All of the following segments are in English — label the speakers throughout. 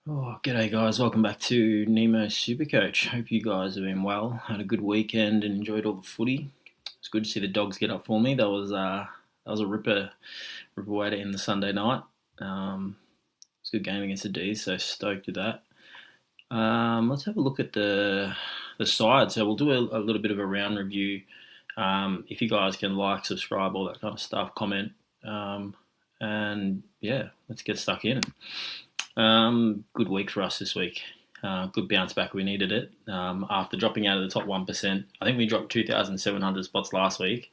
Speaker 1: Oh, g'day guys. Welcome back to Nemo Supercoach. Hope you guys have been well. Had a good weekend and enjoyed all the footy. It's good to see the dogs get up for me. That was a ripper way to end the Sunday night. It's a good game against the D's, so stoked with that. Let's have a look at the side. So we'll do a little bit of a round review. If you guys can like, subscribe, all that kind of stuff, comment, and yeah, let's get stuck in. Good week for us this week. Good bounce back. We needed it after dropping out of the top 1%. I think we dropped 2,700 spots last week,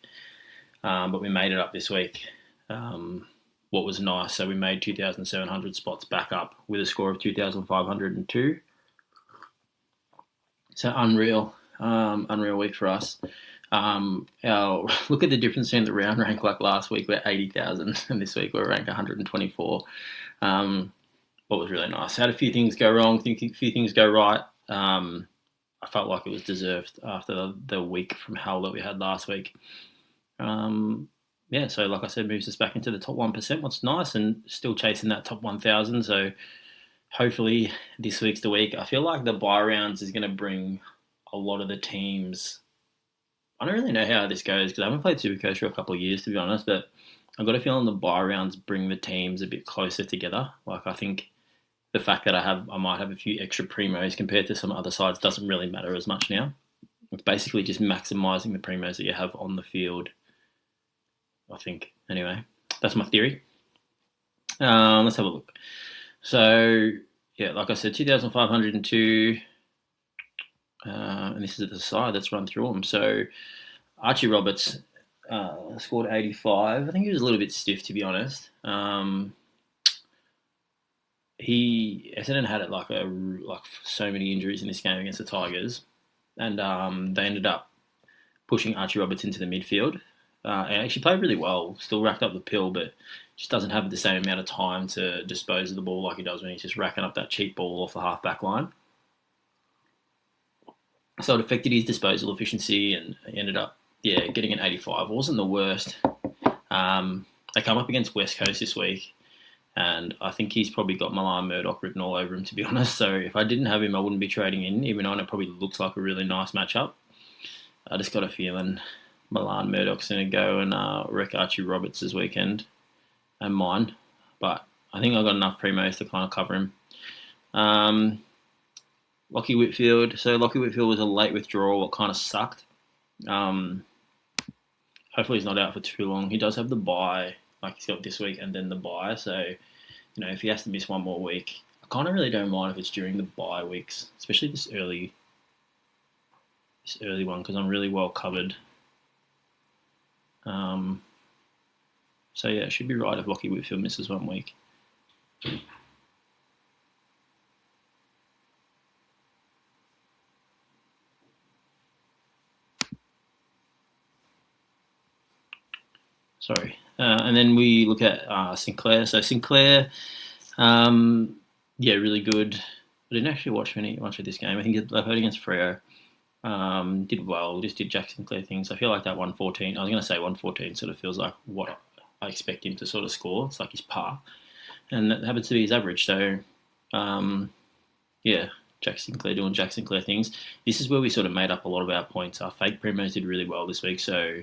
Speaker 1: but we made it up this week. What was nice, so we made 2,700 spots back up with a score of 2,502. So unreal week for us. Look at the difference between the round rank. Like last week we're 80,000, and this week we're ranked 124. What was really nice. Had a few things go wrong, a few things go right. I felt like it was deserved after the week from hell that we had last week. So like I said, moves us back into the top 1%. What's nice, and still chasing that top 1,000. So hopefully this week's the week. I feel like the bye rounds is going to bring a lot of the teams. I don't really know how this goes because I haven't played Supercoach for a couple of years, to be honest, but I've got a feeling the bye rounds bring the teams a bit closer together. Like I think the fact that I might have a few extra primos compared to some other sides doesn't really matter as much now. It's basically just maximising the primos that you have on the field, I think. Anyway, that's my theory. Let's have a look. So, yeah, like I said, 2,502, and this is at the side. Let's run through them. So, Archie Roberts scored 85. I think he was a little bit stiff, to be honest. Essendon had it like so many injuries in this game against the Tigers, and they ended up pushing Archie Roberts into the midfield. And actually played really well. Still racked up the pill, but just doesn't have the same amount of time to dispose of the ball like he does when he's just racking up that cheap ball off the half back line. So it affected his disposal efficiency, and he ended up getting an 85. It wasn't the worst. They come up against West Coast this week, and I think he's probably got Milan Murdoch written all over him, to be honest. So if I didn't have him, I wouldn't be trading in, even though it probably looks like a really nice matchup. I just got a feeling Milan Murdoch's going to go and wreck Archie Roberts this weekend, and mine. But I think I've got enough primos to kind of cover him. Lockie Whitfield. So Lockie Whitfield was a late withdrawal. What kind of sucked. Hopefully he's not out for too long. He does have the bye, like he's got this week and then the bye. So, if he has to miss one more week, I kind of really don't mind if it's during the bye weeks, especially this early one, because I'm really well covered. So yeah, it should be right if Lockie Whitfield misses 1 week. Sorry. And then we look at Sinclair. So Sinclair, really good. I didn't actually watch much of this game. I think I played against Freo. Did well, just did Jack Sinclair things. I feel like that 114, I was going to say 114 sort of feels like what I expect him to sort of score. It's like his par. And that happens to be his average. So, Jack Sinclair doing Jack Sinclair things. This is where we sort of made up a lot of our points. Our fake primos did really well this week. So,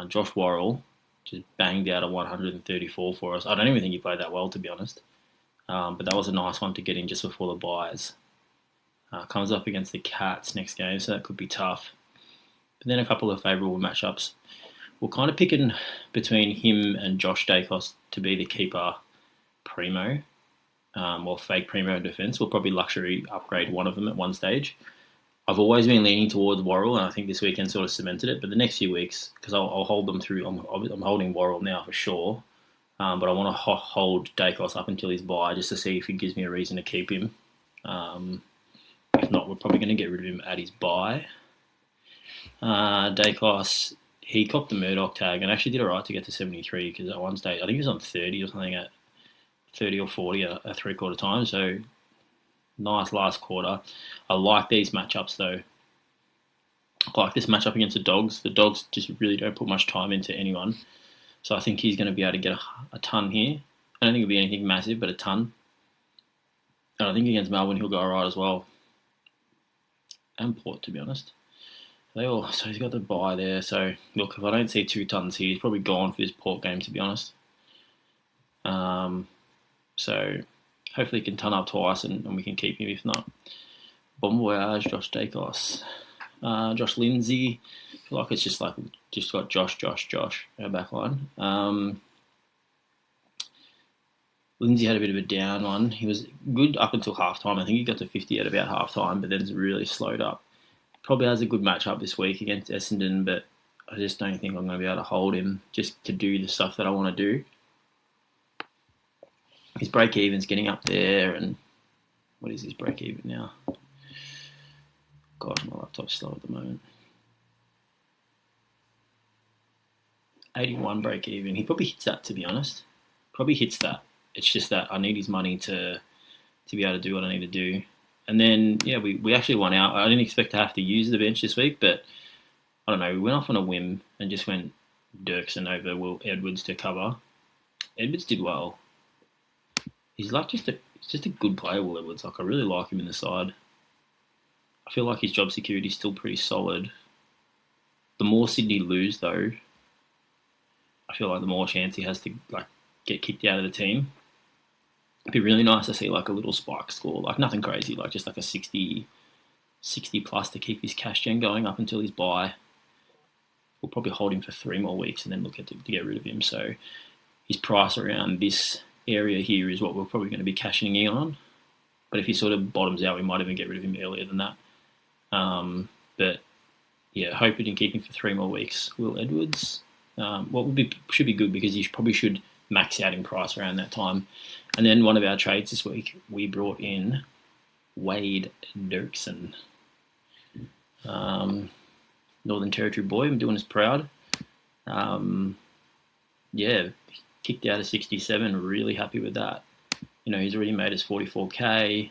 Speaker 1: Josh Worrell just banged out a 134 for us. I don't even think he played that well, to be honest. But that was a nice one to get in just before the buys. Comes up against the Cats next game, so that could be tough. But then a couple of favourable matchups. We're kind of picking between him and Josh Dacos to be the keeper primo, or fake primo in defence. We'll probably luxury upgrade one of them at one stage. I've always been leaning towards Worrell, and I think this weekend sort of cemented it. But the next few weeks, because I'll hold them through, I'm holding Worrell now for sure. But I want to hold Dacos up until his bye just to see if he gives me a reason to keep him. If not, we're probably going to get rid of him at his bye. Dacos, he copped the Murdoch tag and actually did alright to get to 73 because at one stage, I think he was on 30 or something at 30 or 40 at three-quarter time. So, nice last quarter. I like these matchups though. I like this matchup against the Dogs. The Dogs just really don't put much time into anyone. So I think he's going to be able to get a ton here. I don't think it'll be anything massive, but a ton. And I think against Melbourne he'll go alright as well. And Port, to be honest. So he's got the bye there. So look, if I don't see 2 tons here, he's probably gone for his Port game, to be honest. So hopefully he can ton up twice and we can keep him. If not, bon voyage, Josh Dacos. Josh Lindsay. I feel like it's just got Josh, our back line. Lindsay had a bit of a down one. He was good up until half time. I think he got to 50 at about half time, but then it's really slowed up. Probably has a good matchup this week against Essendon, but I just don't think I'm going to be able to hold him just to do the stuff that I want to do. His break even's getting up there, and what is his break even now? God, my laptop's slow at the moment. 81 break even. He probably hits that, to be honest. Probably hits that. It's just that I need his money to be able to do what I need to do. And then, yeah, we actually won out. I didn't expect to have to use the bench this week, but I don't know. We went off on a whim and just went Dirksen over Will Edwards to cover. Edwards did well. He's just a good player, Will Edwards. Like, I really like him in the side. I feel like his job security is still pretty solid. The more Sydney lose, though, I feel like the more chance he has to get kicked out of the team. It'd be really nice to see a little spike score, nothing crazy, just a 60 plus to keep his cash gen going up until his bye. We'll probably hold him for 3 more weeks and then look at to get rid of him. So his price around this area here is what we're probably going to be cashing in on. But if he sort of bottoms out, we might even get rid of him earlier than that. But yeah, hope we can keep him for 3 more weeks. Will Edwards, should be good because he probably should max out in price around that time. And then one of our trades this week, we brought in Wade Dirksen, Northern Territory boy. I'm doing us proud. Yeah, kicked out of 67. Really happy with that. He's already made us 44k,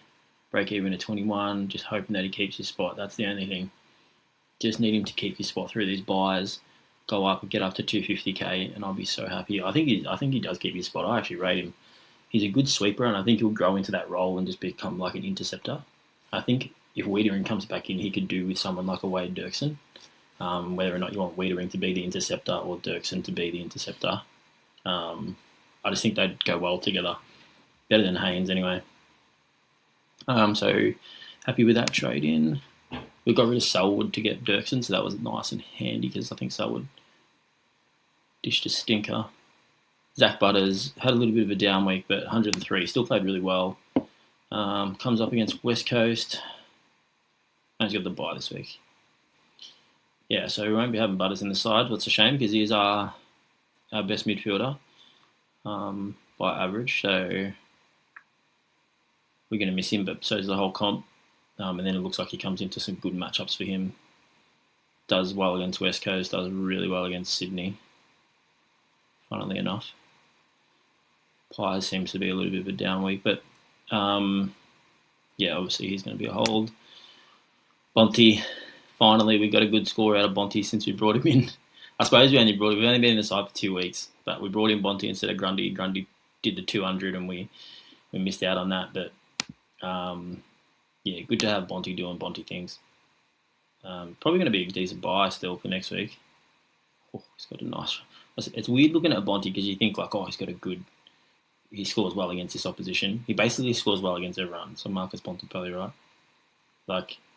Speaker 1: break even at 21. Just hoping that he keeps his spot. That's the only thing. Just need him to keep his spot through these buys. Go up, get up to 250k, and I'll be so happy. I think he does keep his spot. I actually rate him. He's a good sweeper, and I think he'll grow into that role and just become like an interceptor. I think if Wiedering comes back in, he could do with someone like a Wade Dirksen. Whether or not you want Wiedering to be the interceptor or Dirksen to be the interceptor, I just think they'd go well together. Better than Haynes, anyway. So happy with that trade in. We got rid of Selwood to get Dirksen, so that was nice and handy because I think Selwood dished a stinker. Zach Butters had a little bit of a down week, but 103, still played really well. Comes up against West Coast. And he's got the bye this week. Yeah, so we won't be having Butters in the side. That's a shame because he is our best midfielder by average. So we're going to miss him, but so is the whole comp. And then it looks like he comes into some good matchups for him. Does well against West Coast, does really well against Sydney, funnily enough. Pies seems to be a little bit of a down week, but yeah, obviously he's going to be a hold. Bonte, finally we got a good score out of Bonte since we brought him in. I suppose we've only been in the side for 2 weeks, but we brought in Bonte instead of Grundy. Grundy did the 200 and we missed out on that, but yeah, good to have Bonte doing Bonte things. Probably going to be a decent buy still for next week. Oh, he's got a nice... It's weird looking at Bonte because you think he's got a good... He scores well against this opposition. He basically scores well against everyone. So Marcus Bonte probably right.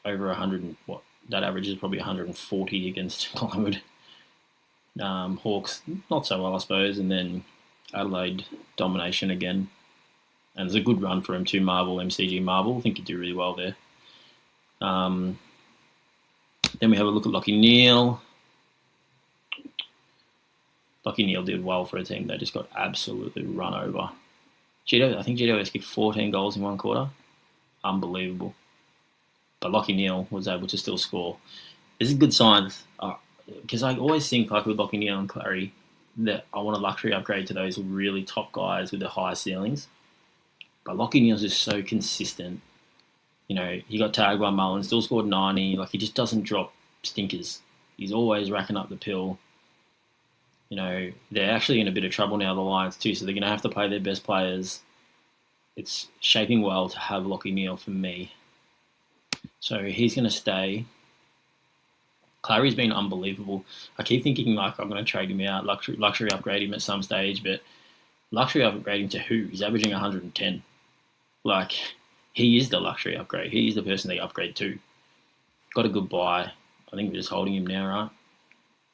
Speaker 1: Over 100 and what? That average is probably 140 against Collingwood. Hawks, not so well, I suppose. And then Adelaide, domination again. And it's a good run for him too, MCG Marvel. I think he'd do really well there. Then we have a look at Lachie Neale. Lachie Neale did well for a team that just got absolutely run over. I think GWS kicked 14 goals in 1 quarter. Unbelievable. But Lachie Neale was able to still score. This is good signs. Because I always think with Lachie Neale and Clary that I want a luxury upgrade to those really top guys with the high ceilings. But Lachie Neale's just so consistent. He got tagged by Mullen, still scored 90. He just doesn't drop stinkers. He's always racking up the pill. They're actually in a bit of trouble now, the Lions too, so they're going to have to play their best players it's shaping well to have Lockie Neal for me. So he's going to stay. Clary's been unbelievable. I keep thinking like I'm going to trade him out, luxury upgrade him at some stage, but luxury upgrade him to who? He's averaging 110. Like, he is the luxury upgrade. He is the person they upgrade to. Got a good buy. I think we're just holding him now, right?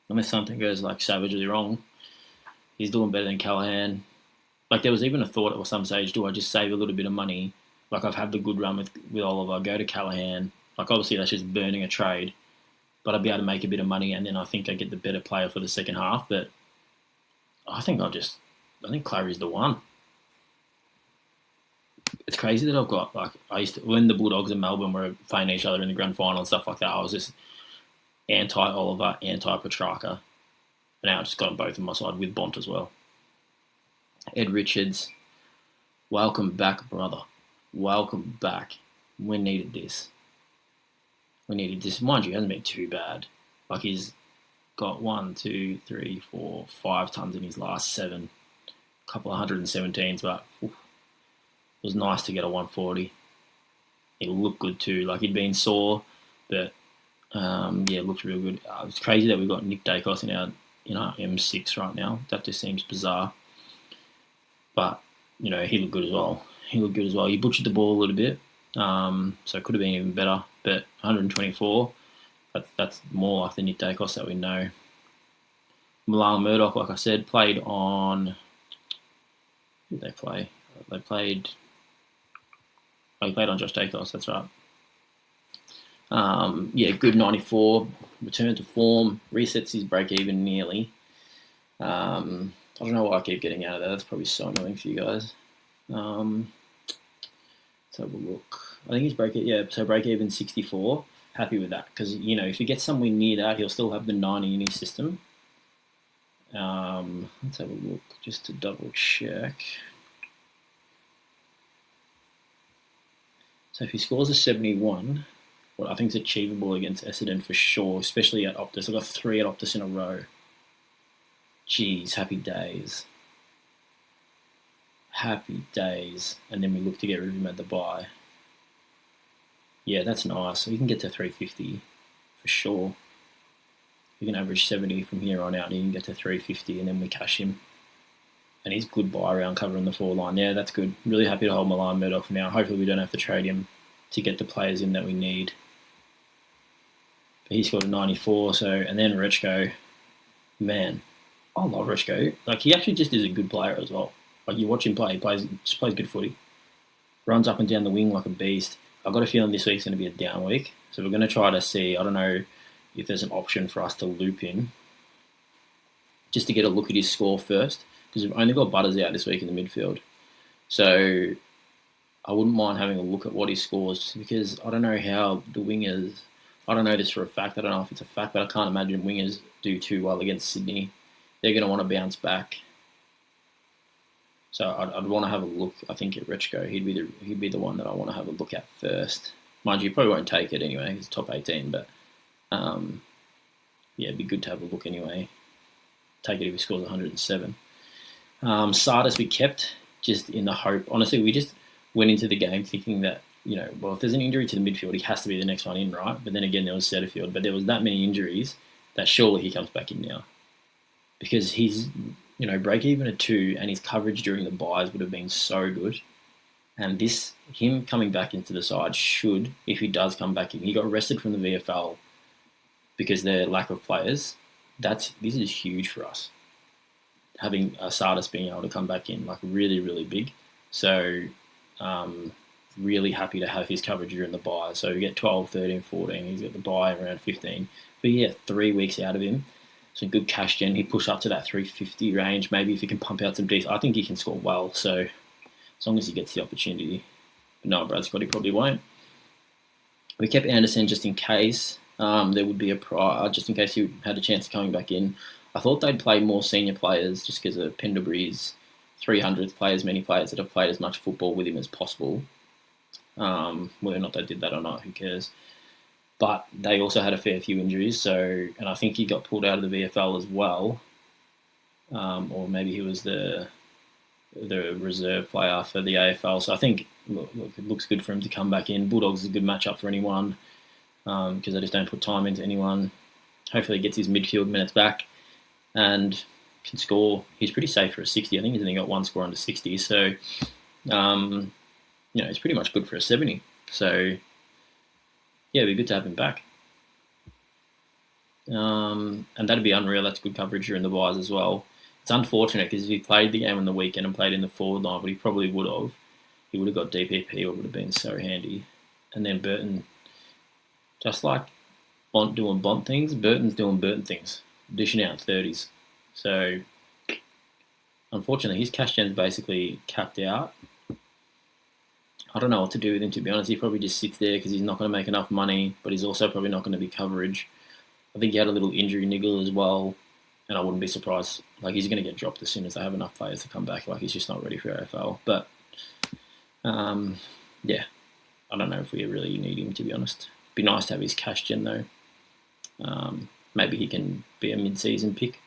Speaker 1: Unless something goes like savagely wrong. He's doing better than Callahan. Like, there was even a thought at some stage, do I just save a little bit of money? Like, I've had the good run with Oliver, go to Callahan. Like, obviously that's just burning a trade. But I'd be able to make a bit of money, and then I think I get the better player for the second half. But I think Clary's the one. It's crazy that I've got, like, I used to, when the Bulldogs and Melbourne were playing each other in the grand final and stuff like that, I was just anti-Oliver, anti-Petrarca. And now I've just got both on my side with Bont as well. Ed Richards, welcome back, brother. Welcome back. We needed this. Mind you, he hasn't been too bad. Like, he's got 1, 2, 3, 4, 5 tons in his last 7. A couple of 117s, but it was nice to get a 140. It looked good too. Like, he'd been sore, but it looked real good. It's crazy that we've got Nick Dacos in our M6 right now. That just seems bizarre. But, he looked good as well. He butchered the ball a little bit, so it could have been even better. But 124, that's more like the Nick Dacos that we know. Milan Murdoch, like I said, played on... Who did they play? He played on Josh Dacos, that's right. Good 94, return to form, resets his break-even nearly. I don't know why I keep getting out of that. That's probably so annoying for you guys. Let's have a look. I think he's break-even 64. Happy with that, because, if he gets somewhere near that, he'll still have the 90 in his system. Let's have a look, just to double-check. So if he scores a 71, what I think is achievable against Essendon for sure, especially at Optus. I've got 3 at Optus in a row. Jeez, happy days. Happy days. And then we look to get rid of him at the bye. Yeah, that's nice. So you can get to 350 for sure. You can average 70 from here on out, and you can get to 350, and then we cash him. And he's good buy around covering the 4 line. Yeah, that's good. Really happy to hold Milan Murdoch for now. Hopefully we don't have to trade him to get the players in that we need. But he scored a 94, and then Rechko, man, I love Rechko. Like, he actually just is a good player as well. Like, you watch him play, he plays good footy. Runs up and down the wing like a beast. I've got a feeling this week's going to be a down week. So we're going to try to see, I don't know if there's an option for us to loop him, just to get a look at his score first, because we've only got Butters out this week in the midfield. So I wouldn't mind having a look at what he scores, just because I don't know how the wingers, I don't know this for a fact, I don't know if it's a fact, but I can't imagine wingers do too well against Sydney. They're going to want to bounce back. So I'd want to have a look, I think, at Rechko. He'd be the one that I want to have a look at first. Mind you, probably won't take it anyway, it's top 18, but it'd be good to have a look anyway. Take it if he scores 107. Sardis we kept, just in the hope. Honestly, we just went into the game thinking that, if there's an injury to the midfield, he has to be the next one in, right? But then again, there was Setterfield. But there was that many injuries that surely he comes back in now. Because he's, break even at 2, and his coverage during the buys would have been so good. And him coming back into the side should, if he does come back in, he got arrested from the VFL because their lack of players. This is huge for us. Having Sardis being able to come back in, like, really, really big. So, really happy to have his coverage during the buy. So we get 12, 13, 14. He's got the buy around 15. But yeah, 3 weeks out of him. So good cash gen. He pushed up to that 350 range. Maybe if he can pump out some decent, I think he can score well. So as long as he gets the opportunity. But no, Brad Scott, he probably won't. We kept Anderson just in case there would be a price, just in case he had a chance of coming back in. I thought they'd play more senior players just because of Pendlebury's 300th, play as many players that have played as much football with him as possible. Whether or not they did that or not, who cares? But they also had a fair few injuries, and I think he got pulled out of the VFL as well. Or maybe he was the the reserve player for the AFL. So I think it looks good for him to come back in. Bulldogs is a good matchup for anyone because they just don't put time into anyone. Hopefully he gets his midfield minutes back and can score. He's pretty safe for a 60. I think he's only got one score under 60. So, it's pretty much good for a 70. So, yeah, it'd be good to have him back. And that'd be unreal. That's good coverage during the buys as well. It's unfortunate because if he played the game on the weekend and played in the forward line, but he probably would have, he would have got DPP, or would have been so handy. And then Burton, just like Bont doing Bont things, Burton's doing Burton things, dishing out 30s. So, unfortunately, his cash gen's basically capped out. I don't know what to do with him, to be honest. He probably just sits there because he's not going to make enough money, but he's also probably not going to be coverage. I think he had a little injury niggle as well, and I wouldn't be surprised. Like, he's going to get dropped as soon as they have enough players to come back. Like, he's just not ready for AFL. But, yeah, I don't know if we really need him, to be honest. Be nice to have his cash gen, though. Maybe he can be a mid-season pick.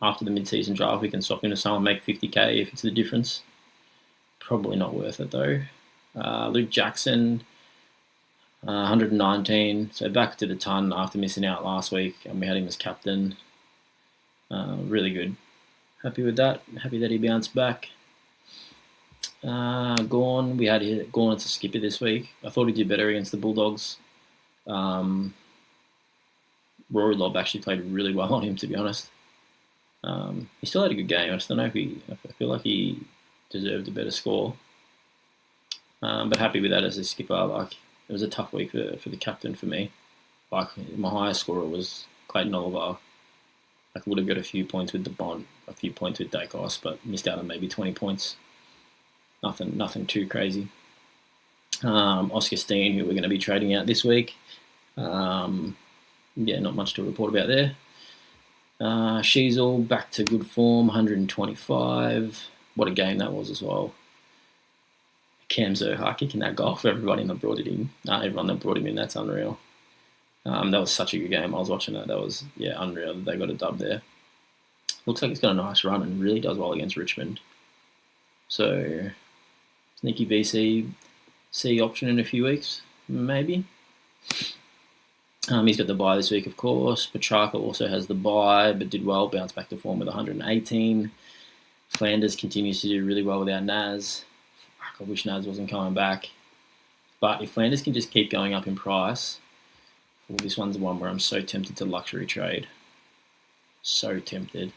Speaker 1: After the mid-season draft, we can swap into someone, make 50k if it's the difference. Probably not worth it, though. Luke Jackson, 119. So back to the ton after missing out last week, and we had him as captain. Really good. Happy with that. Happy that he bounced back. Gawn, we had Gawn as a skipper this week. I thought he did better against the Bulldogs. Rory Lobb actually played really well on him, to be honest. He still had a good game. I just don't know if I feel like he deserved a better score. But happy with that as a skipper. Like, it was a tough week for the captain for me. Like, my highest scorer was Clayton Oliver. I would have got a few points with the Bond, a few points with Dacos, but missed out on maybe 20 points. Nothing too crazy. Oscar Steen, who we're going to be trading out this week. Not much to report about there. Sheasel back to good form, 125. What a game that was as well. Cam Zerha kicking that goal for everybody that brought it in. Everyone that brought him in, that's unreal. That was such a good game. I was watching that. That was, unreal that they got a dub there. Looks like he's got a nice run and really does well against Richmond. So, sneaky VC C option in a few weeks, maybe. He's got the bye this week, of course. Petrarca also has the bye, but did well, bounced back to form with 118. Flanders continues to do really well without Naz. I wish Naz wasn't coming back. But if Flanders can just keep going up in price, well, this one's the one where I'm so tempted to luxury trade. So tempted.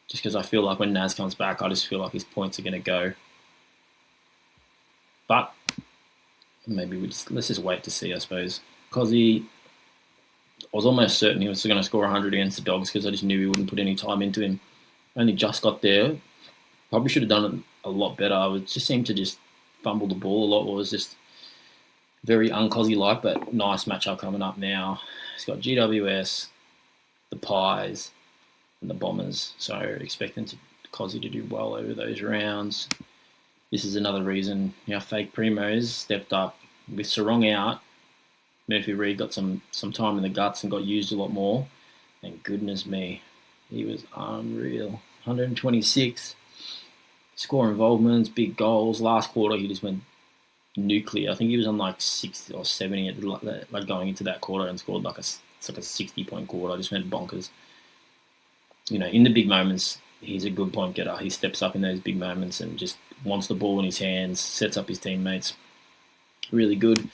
Speaker 1: Just because I feel like when Naz comes back, I just feel like his points are going to go. But maybe let's just wait to see, I suppose. Because I was almost certain he was going to score 100 against the Dogs because I just knew he wouldn't put any time into him. Only just got there. Probably should have done it a lot better. I just seemed to just fumble the ball a lot. It was just very un-Cozzy-like, but nice matchup coming up now. He's got GWS, the Pies, and the Bombers. So expecting Cozzy to do well over those rounds. This is another reason fake Primos stepped up. With Sarong out, Murphy Reid got some time in the guts and got used a lot more. And goodness me, he was unreal. 126. Score involvements, big goals. Last quarter, he just went nuclear. I think he was on like 60 or 70 like going into that quarter and scored it's like a 60-point quarter. I just went bonkers. In the big moments, he's a good point getter. He steps up in those big moments and just wants the ball in his hands, sets up his teammates. Really good.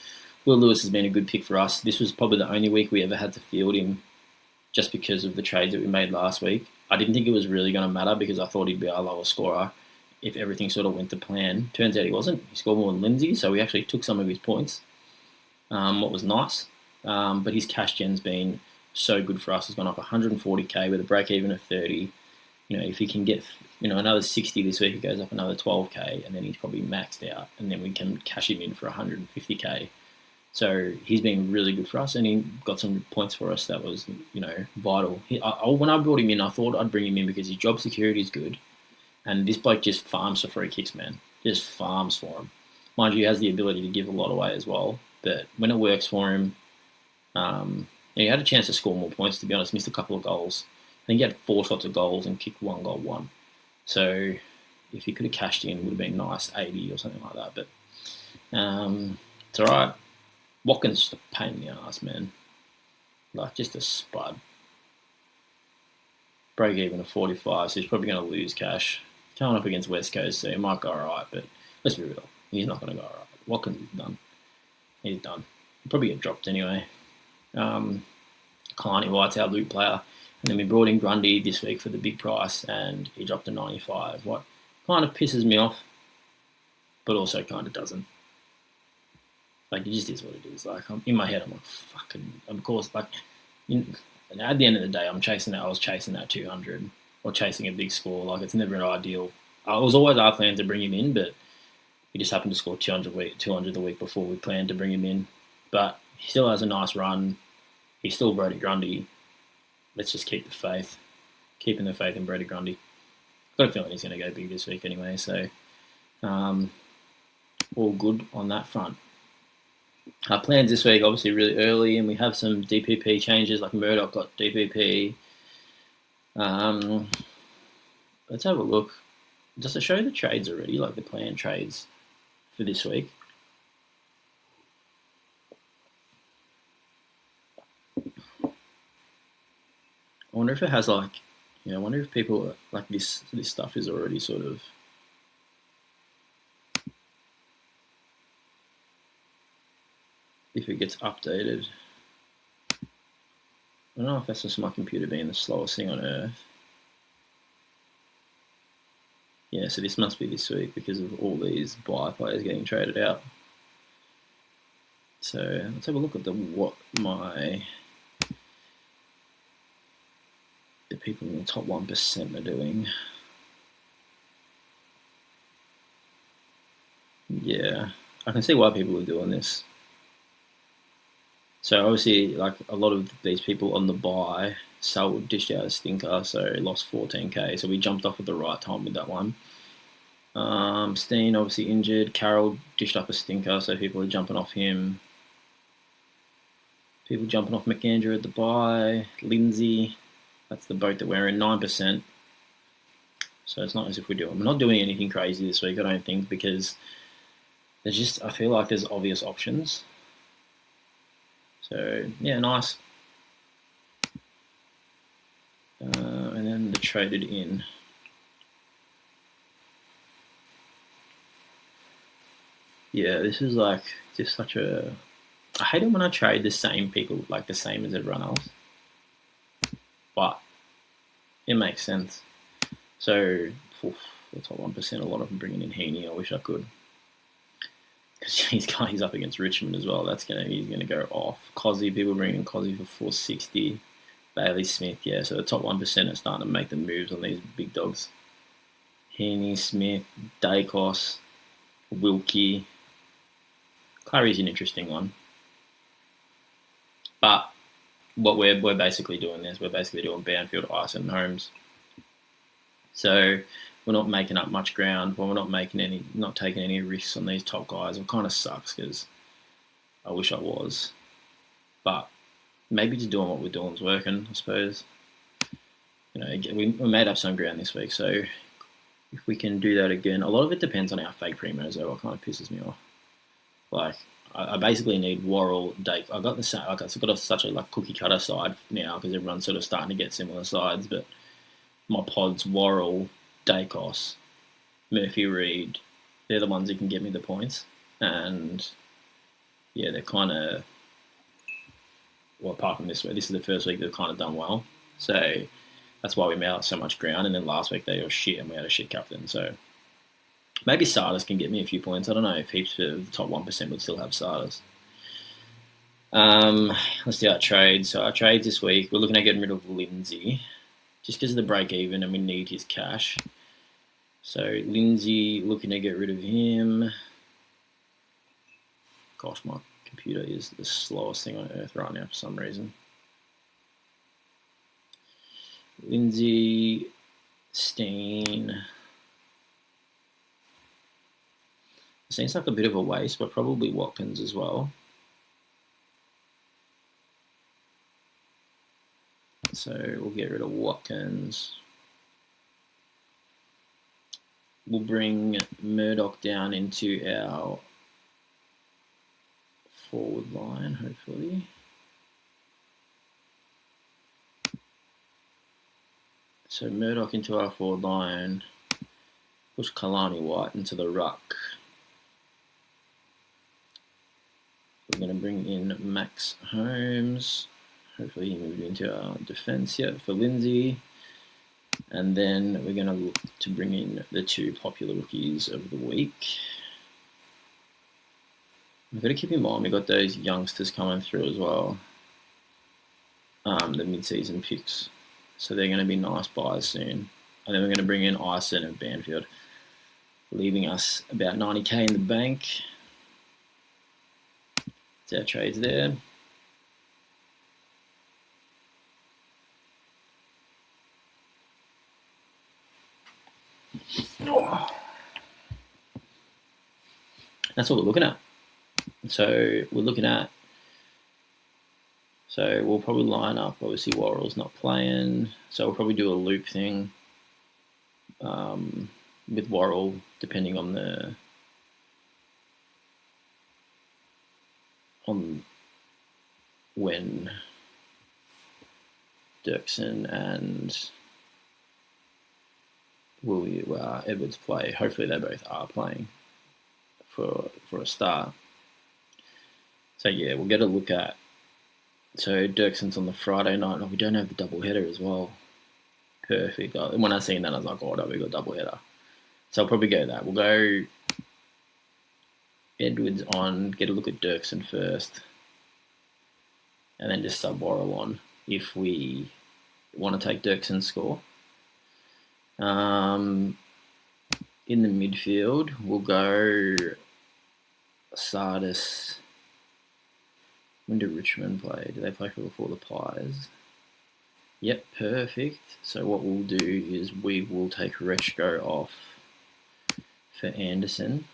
Speaker 1: Will Lewis has been a good pick for us. This was probably the only week we ever had to field him just because of the trades that we made last week. I didn't think it was really going to matter because I thought he'd be our lowest scorer if everything sort of went to plan. Turns out he wasn't. He scored more than Lindsay, so we actually took some of his points, what was nice. But his cash gen's been so good for us. He's gone up 140k with a break even of 30. If he can get another 60 this week, he goes up another 12k, and then he's probably maxed out, and then we can cash him in for 150k. So he's been really good for us, and he got some points for us that was, vital. When I brought him in, I thought I'd bring him in because his job security is good, and this bloke just farms for free kicks, man. Just farms for him. Mind you, he has the ability to give a lot away as well, but when it works for him, he had a chance to score more points, to be honest. Missed a couple of goals. think he had 4 shots at goals and kicked 1 goal, 1. So if he could have cashed in, it would have been nice, 80 or something like that. But it's all right. Watkins just a pain in the ass, man. Like, just a spud. Break even of 45, so he's probably going to lose cash. Coming up against West Coast, so he might go all right, but let's be real. He's not going to go all right. Watkins is done. He's done. He'll probably get dropped anyway. Kalani White's our loot player. And then we brought in Grundy this week for the big price, and he dropped to 95. What kind of pisses me off, but also kind of doesn't. Like, it just is what it is. Like, in my head, I'm like, fucking, of course, like, at the end of the day, I was chasing that 200 or chasing a big score. Like, it's never ideal. It was always our plan to bring him in, but he just happened to score 200 the week before we planned to bring him in. But he still has a nice run. He's still Brody Grundy. Let's just keep the faith. Keeping the faith in Brody Grundy. Got a feeling he's going to go big this week anyway, so all good on that front. Our plans this week, obviously, really early, and we have some DPP changes, like Murdoch got DPP. Let's have a look. Does it show the trades already, like the planned trades for this week? I wonder if it has, like, I wonder if people, like, this stuff is already sort of... if it gets updated. I don't know if that's just my computer being the slowest thing on earth. Yeah, so this must be this week because of all these buy players getting traded out. So let's have a look at the people in the top 1% are doing. Yeah, I can see why people are doing this. So obviously, like, a lot of these people on the buy, Sal dished out a stinker, so he lost 14k. So we jumped off at the right time with that one. Steen obviously injured. Carroll dished up a stinker, so people are jumping off him. People jumping off McAndrew at the buy. Lindsay, that's the boat that we're in, 9%. So it's not as if we're not doing anything crazy this week, I don't think, because I feel like there's obvious options. So, yeah, nice. And then the traded in. Yeah, this is like just such a... I hate it when I trade the same people, like the same as everyone else. But it makes sense. So, the top 1%, a lot of them bringing in Heaney. I wish I could. Because he's up against Richmond as well. He's gonna go off. Cozzy, people bringing Cozzy for 460. Bailey Smith, yeah. So the top 1% are starting to make the moves on these big dogs. Heaney, Smith, Dacos, Wilkie. Clary's an interesting one. But what we're basically doing is we're basically doing Banfield, Ice, and Holmes. So we're not making up much ground, but we're not taking any risks on these top guys. It kind of sucks because I wish I was. But maybe just doing what we're doing is working, I suppose. We made up some ground this week, so if we can do that again, a lot of it depends on our fake primos, though. What kind of pisses me off. Like, I basically need Worrell, Dake. I've got such a cookie cutter side now because everyone's sort of starting to get similar sides, but my pods, Worrell, Dacos, Murphy Reed, they're the ones that can get me the points. And yeah, they're kind of, well, apart from this week, this is the first week they've kind of done well. So that's why we made out so much ground. And then last week they were shit and we had a shit captain. So maybe Sardis can get me a few points. I don't know if heaps of the top 1% would still have Sardis. Let's do our trades. So our trades this week, we're looking at getting rid of Lindsay just because of the break even and we need his cash. So Lindsay, looking to get rid of him. Gosh, my computer is the slowest thing on earth right now for some reason. Lindsay, Steen. Seems like a bit of a waste, but probably Watkins as well. So we'll get rid of Watkins. We'll bring Murdoch down into our forward line, hopefully. So Murdoch into our forward line. Push Kalani White into the ruck. We're going to bring in Max Holmes. Hopefully he moved into our defence yet for Lindsay. And then we're going to look to bring in the 2 popular rookies of the week. We've got to keep in mind we've got those youngsters coming through as well. The mid-season picks. So they're going to be nice buys soon. And then we're going to bring in Ison and Banfield, leaving us about 90k in the bank. That's our trades there. That's what we're looking at. So we'll probably line up. Obviously, Worrell's not playing, so we'll probably do a loop thing with Worrell, depending on when Dirksen and Edwards play. Hopefully, they both are playing for a start. So yeah, we'll get a look at. So Dirksen's on the Friday night. Oh, we don't have the double header as well. Perfect. When I seen that, I was like, oh, we got double header. So I'll probably go that. We'll go Edwards on, get a look at Dirksen first, and then just sub Worrell on if we want to take Dirksen's score. In the midfield, we'll go Sardis. When do Richmond play? Do they play before the Pies? Yep, perfect. So what we'll do is we will take Rechko off for Anderson.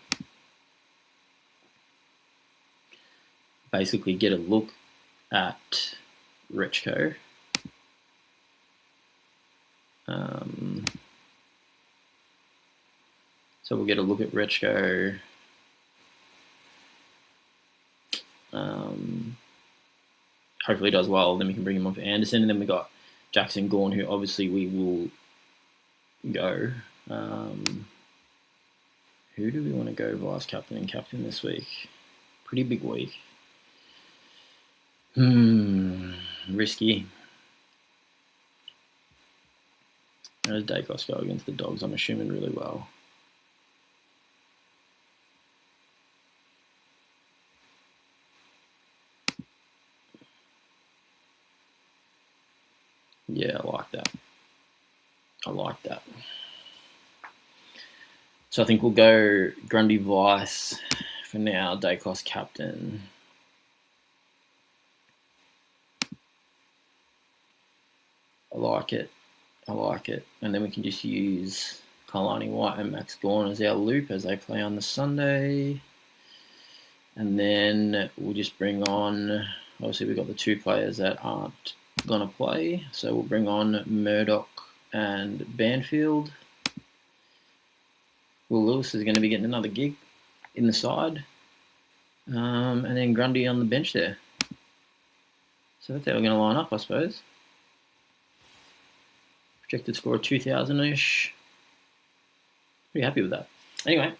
Speaker 1: Basically get a look at Rechko. So we'll get a look at Rechko. Hopefully does well, then we can bring him on for Anderson. And then we got Jackson Gawn, who obviously we will go. Who do we want to go vice captain and captain this week? Pretty big week. Risky. How does Dacos go against the Dogs? I'm assuming really well. Yeah, I like that. So I think we'll go Grundy vice for now, Dacos captain. I like it. And then we can just use Kalani White and Max Gawn as our loop as they play on the Sunday. And then we'll just bring on, obviously we've got the 2 players that aren't going to play. So we'll bring on Murdoch and Banfield. Will Lewis is going to be getting another gig in the side. And then Grundy on the bench there. So that's how we're going to line up, I suppose. Projected score of 2,000-ish. Pretty happy with that. Anyway,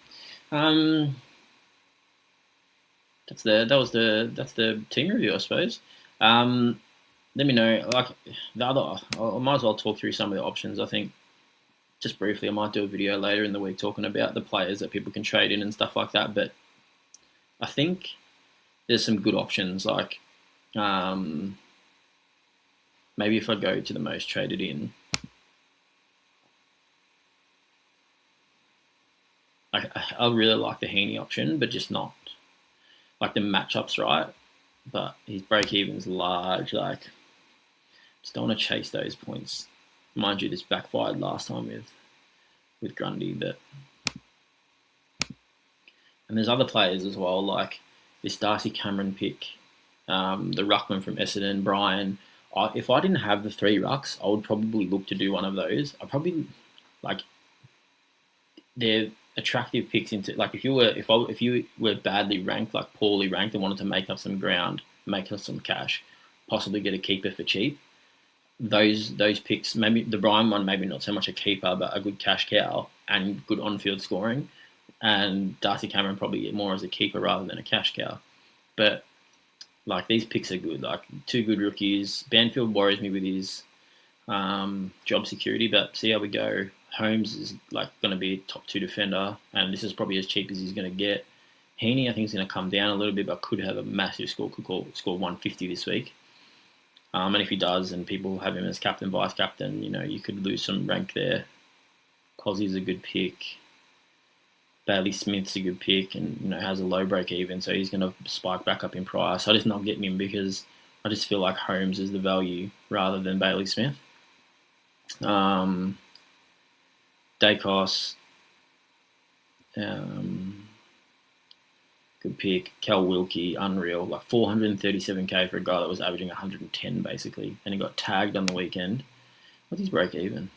Speaker 1: that's the team review, I suppose. Let me know. Like the other, I might as well talk through some of the options. I think just briefly, I might do a video later in the week talking about the players that people can trade in and stuff like that. But I think there's some good options. Like maybe if I go to the most traded in. I really like the Heaney option, but just not like the matchups right. But his break even's large. Like, just don't want to chase those points. Mind you, this backfired last time with Grundy, but and there's other players as well, like this Darcy Cameron pick, the ruckman from Essendon, Brian. If I didn't have the 3 rucks, I would probably look to do one of those. I probably like they're attractive picks into like if you were badly ranked, like poorly ranked, and wanted to make up some ground, make up some cash, possibly get a keeper for cheap. Those picks, maybe the Brian one, maybe not so much a keeper, but a good cash cow and good on-field scoring. And Darcy Cameron probably get more as a keeper rather than a cash cow. But like these picks are good, like 2 good rookies. Banfield worries me with his job security, but see how we go. Holmes is like going to be a top 2 defender, and this is probably as cheap as he's going to get. Heaney, I think, is going to come down a little bit, but could have a massive score. Could score 150 this week. And if he does, and people have him as captain, vice captain, you could lose some rank there. Cozzie's a good pick. Bailey Smith's a good pick, and has a low break even, so he's going to spike back up in price. I just not getting him because I just feel like Holmes is the value rather than Bailey Smith. Dacos, good pick. Cal Wilkie, unreal, like 437k for a guy that was averaging 110 basically, and he got tagged on the weekend. What's his break even?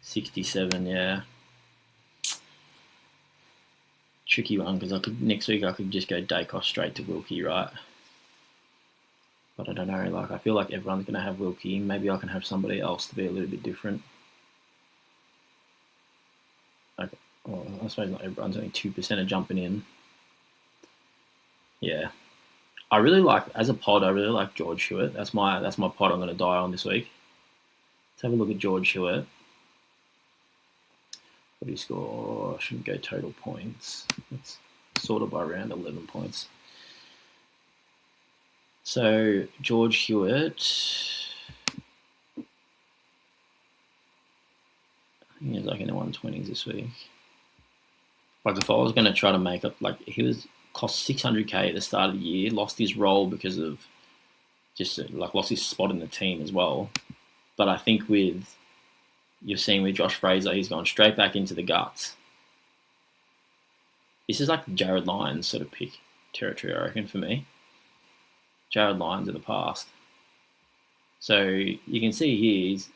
Speaker 1: 67, yeah. Tricky one because next week I could just go Dacos straight to Wilkie, right? But I don't know. Like I feel like everyone's going to have Wilkie. Maybe I can have somebody else to be a little bit different. Okay. Well, I suppose not everyone's only 2% of jumping in. Yeah, I really like as a pod. I really like George Hewitt. That's my pod. I'm going to die on this week. Let's have a look at George Hewitt. What do you score? I shouldn't go total points. It's sorted by around 11 points. So George Hewitt, I think he's like in the 120s this week. Like if I was going to try to make up, like he was cost 600k at the start of the year, lost his role because of just like lost his spot in the team as well. But I think you're seeing with Josh Fraser, he's gone straight back into the guts. This is like Jared Lyons sort of pick territory, I reckon, for me. Jared Lyons in the past. So you can see here he's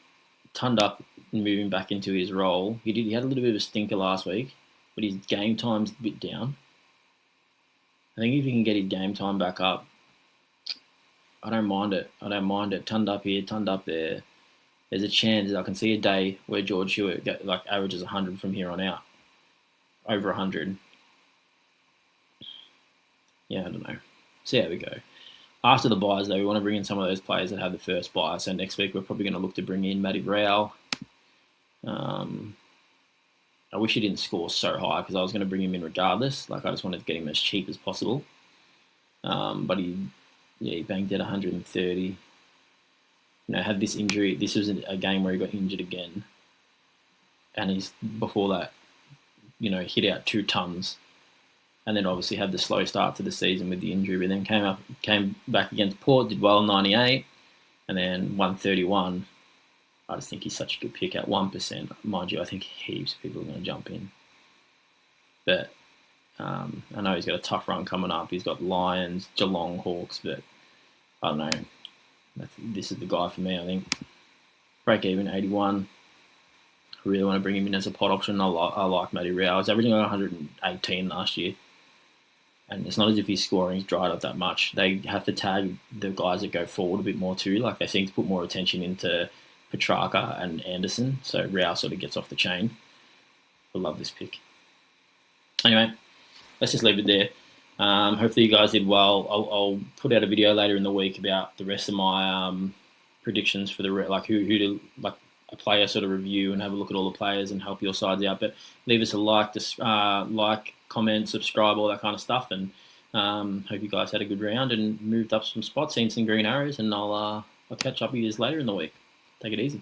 Speaker 1: turned up and moving back into his role. He had a little bit of a stinker last week, but his game time's a bit down. I think if he can get his game time back up, I don't mind it. Turned up here, turned up there. There's a chance I can see a day where George Hewitt averages 100 from here on out. Over 100. Yeah, I don't know. See how we go. After the buys, though, we want to bring in some of those players that have the first buy. So next week, we're probably going to look to bring in Matty Rowell. I wish he didn't score so high because I was going to bring him in regardless. Like I just wanted to get him as cheap as possible. But he banged at 130. Had this injury. This was a game where he got injured again, and he's before that, hit out 2 tons, and then obviously had the slow start to the season with the injury. But then came back against Port, did well 98, and then 131. I just think he's such a good pick at 1%. Mind you, I think heaps of people are going to jump in, but I know he's got a tough run coming up. He's got Lions, Geelong, Hawks, but I don't know. This is the guy for me, I think. Break even 81. I really want to bring him in as a pot option. I like Matty Rowell. He's averaging 118 last year. And it's not as if his scoring's dried up that much. They have to tag the guys that go forward a bit more too. Like they seem to put more attention into Petrarca and Anderson. So Rowell sort of gets off the chain. I love this pick. Anyway, let's just leave it there. Hopefully you guys did well. I'll put out a video later in the week about the rest of my predictions for who to a player sort of review and have a look at all the players and help your sides out. But leave us a like, comment, subscribe, all that kind of stuff. And hope you guys had a good round and moved up some spots, seen some green arrows. And I'll catch up with you later in the week. Take it easy.